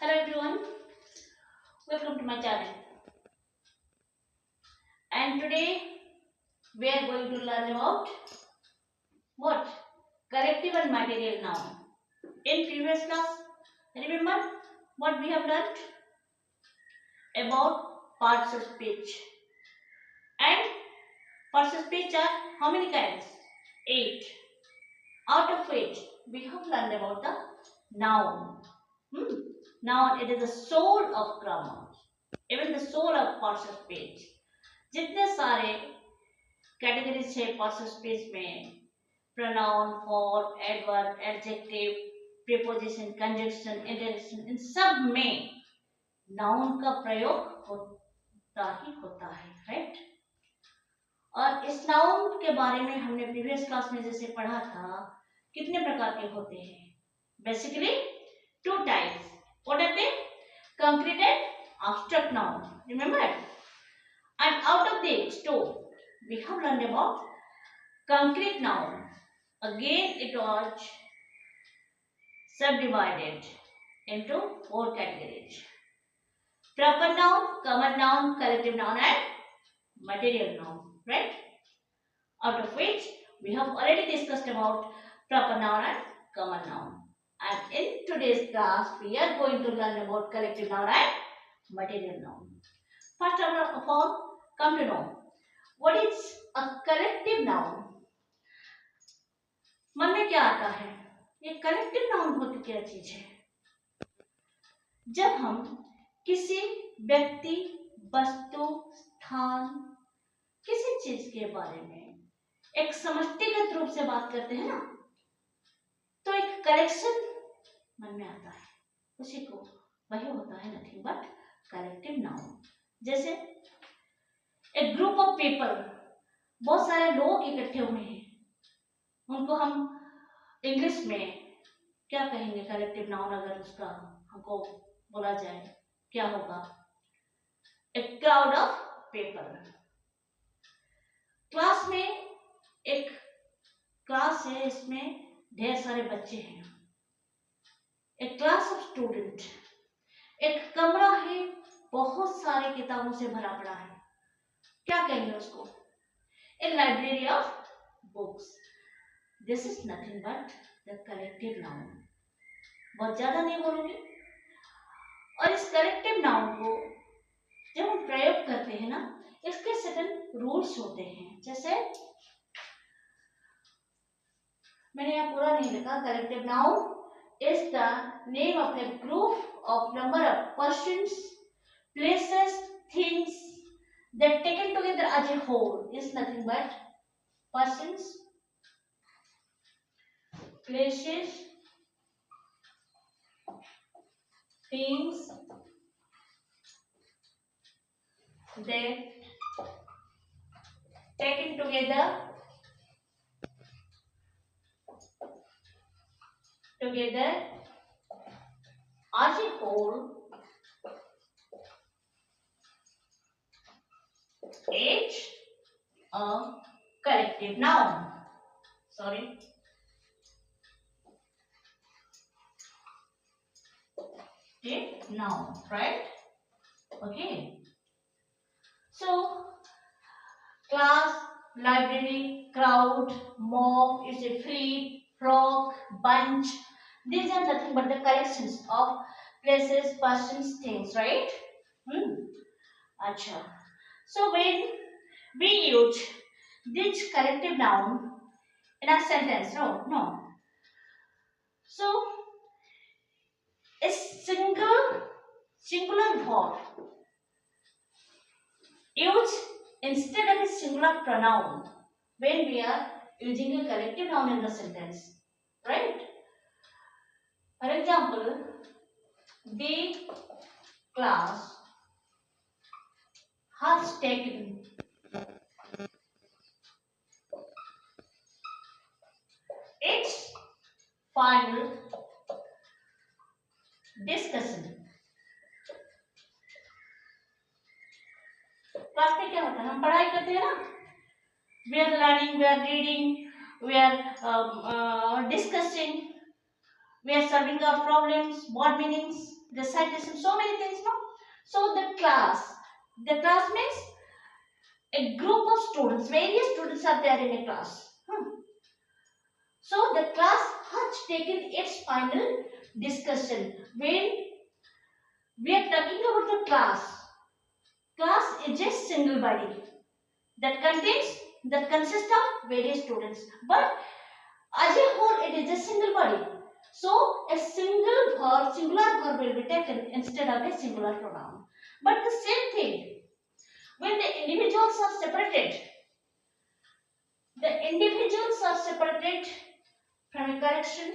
Hello everyone, welcome to my channel. And today we are going to learn about what? Collective and material noun. In previous class, remember what we have learned about parts of speech. And parts of speech are how many kinds? 8. Out of which we have learned about the noun. Noun, it is the soul of grammar. Even the soul of parts of speech. जितने सारे categories है parts of speech में, pronoun, form, adverb, adjective, preposition, conjunction, interjection, इन सब में noun का प्रयोग होता ही होता है, राइट। और इस नाउन के बारे में हमने प्रीवियस क्लास में जैसे पढ़ा था, कितने प्रकार के होते हैं? Basically 2 types. What are they? Concrete and abstract noun. Remember? And out of these 2, we have learned about concrete noun. Again, it was subdivided into 4 categories: proper noun, common noun, collective noun, and material noun. Right? Out of which we have already discussed about proper noun and common noun. And in today's class, we are going to learn about collective noun and material noun. First of all, come to know what is a collective noun. मन में क्या आता है? ये collective noun होती क्या चीज है? जब हम किसी व्यक्ति, वस्तु, स्थान, किसी चीज के बारे में एक समष्टिगत रूप से बात करते हैं ना, तो एक कलेक्शन मन में आता है, उसी को वही होता है नथिंग बट कलेक्टिव नाउन. जैसे एक ग्रुप ऑफ पीपल, बहुत सारे लोग इकट्ठे हुए हैं, उनको हम इंग्लिश में क्या कहेंगे? Collective noun. अगर उसका हमको बोला जाए क्या होगा? A crowd of people. Class में एक क्लास है, इसमें ढेर सारे बच्चे हैं. एक क्लास ऑफ स्टूडेंट. एक कमरा है, बहुत सारे किताबों से भरा पड़ा है, क्या कहेंगे उसको? A library of books. This is nothing but the collective noun. बहुत ज्यादा नहीं बोलूंगी. और इस कलेक्टिव नाउन को जब हम प्रयोग करते हैं ना, इसके सर्टेन रूल्स होते हैं. जैसे मैंने यहाँ पूरा नहीं लिखा. Collective noun is the name of a group of number of persons, places, things that taken together as a whole is nothing but persons, places, things that taken together as a whole is a collective noun. Sorry. Noun, right? Okay. So, class, library, crowd, mob, is a fleet, flock, bunch. These are nothing but the collections of places, persons, things, right? Acha. So when we use this collective noun in a sentence, no. So a singular verb used instead of a singular pronoun when we are using a collective noun in the sentence, right? For example, the class has taken its final discussion. Class में क्या होता है? हम पढ़ाई करते हैं ना. We are learning, we are reading, we are discussing, we are solving our problems, word meanings, recitation, so many things, no? So the class means a group of students, various students are there in a class. So the class has taken its final discussion. When we are talking about the class is a single body that consists of various students, but as a whole it is a single body. So a singular verb will be taken instead of a singular pronoun. But the same thing, when the individuals are separated from a correction.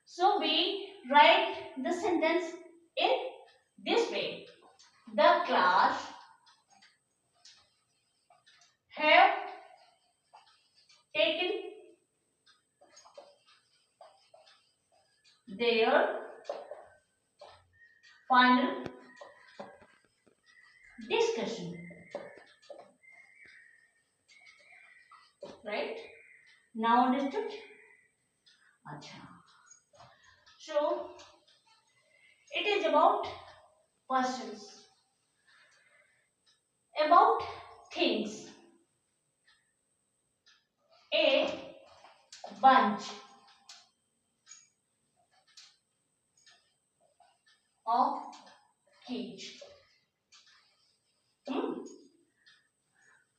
So we write the sentence in this way. The class have taken their final discussion. Right? Now understood? Acha. So it is about persons, about things. A bunch of keys.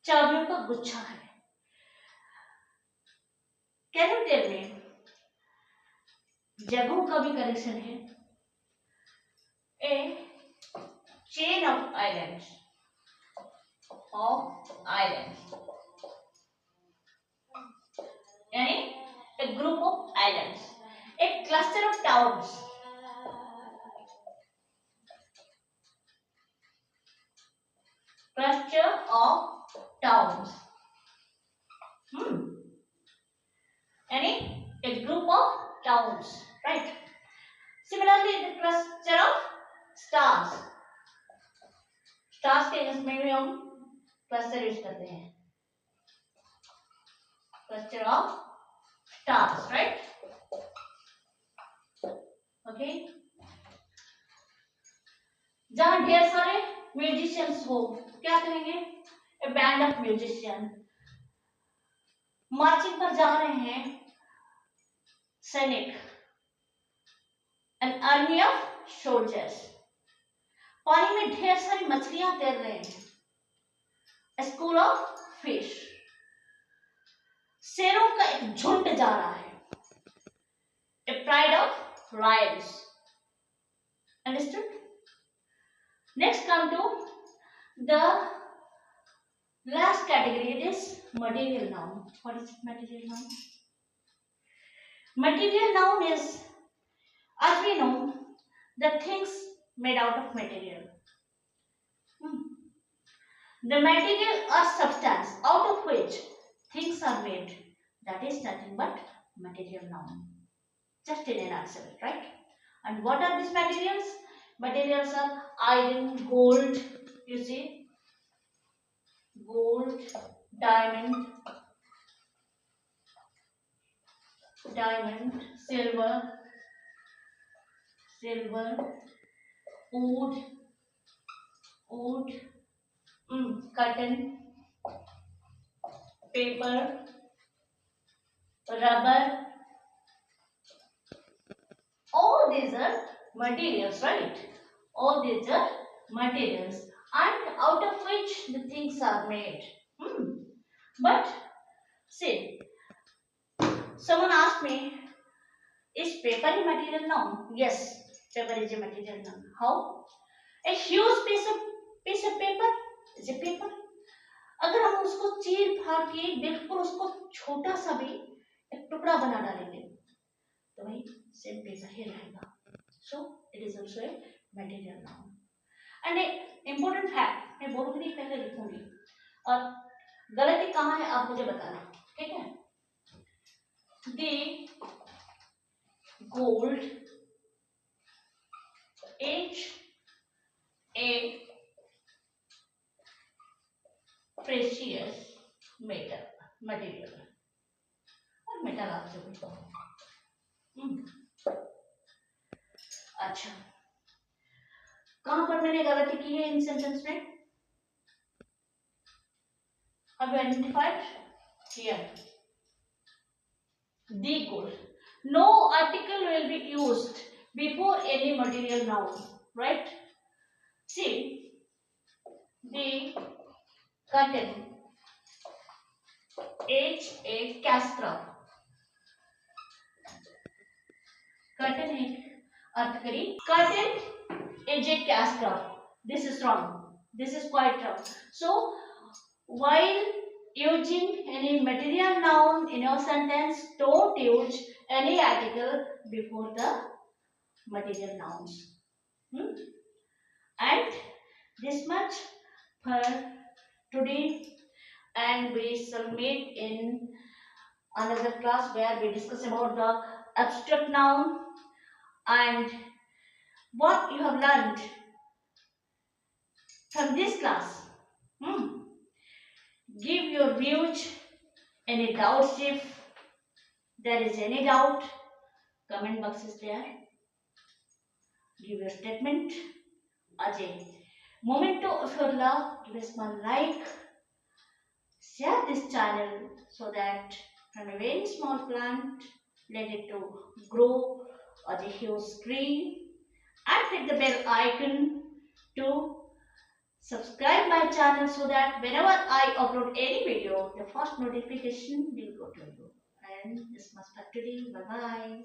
चाबियों का गुच्छा है. Can you tell me? जगहों का भी correction है. A chain of islands. यानी a group of islands. A cluster of towns. यानी a group of towns, right? Similarly, the cluster of stars. Stars के यूज में भी हम cluster यूज करते हैं. Cluster of stars, right? Okay. जहां ढेर सारे म्यूजिशियंस हो, क्या कहेंगे? A band of musicians. Marching पर जा रहे हैं सैनिक. An army of soldiers. पानी में ढेर सारी मछलियां तैर रहे हैं. A school of fish. शेरों का एक झुंड जा रहा है. A pride of lions. Understood? Next come to the last category. It is material noun. What is material noun? Material noun is, as we know, the things made out of material. The material or substance out of which things are made, that is nothing but material noun. Just in a nutshell, right? And what are these materials? Materials are iron, gold, you see, gold, diamond, silver, wood, cotton, paper, rubber. All these are materials, right? All these are materials, and out of which the things are made. But see, someone asked me, is paper a material noun? Yes, paper is a material noun. How? A huge piece of paper is a paper. अगर हम उसको चीर फाड़ के बिल्कुल उसको छोटा सा भी एक टुकड़ा बना डालेंगे तो वही सेम पेपर ही रहेगा. So it is also a material noun. And a important fact मैं बोलूंगी नहीं, पहले लिखूंगी और गलती कहाँ है आप मुझे बताना, ठीक है? The gold is a precious material और मेटल आपसे पूछता हूँ. अच्छा, कहां पर मैंने गलती की है इन सेंटेंस में? Have you identified? Here. The goal. No article will be used before any material noun. Right? See, the curtain. H a castra. Curtain है अर्थ करी. Curtain is a castra. This is wrong. This is quite wrong. So while using any material noun in your sentence, don't use any article before the material nouns. And this much for today, and we shall meet in another class where we discuss about the abstract noun and what you have learned from this class. Give your views. Any doubts? If there is any doubt, comment box is there. Give your statement. Ajay, memento of your love. Give us one like. Share this channel so that from a very small plant, let it to grow as a huge tree. And click the bell icon to subscribe my channel so that whenever I upload any video, the first notification will go to you. And this much for today. Bye bye.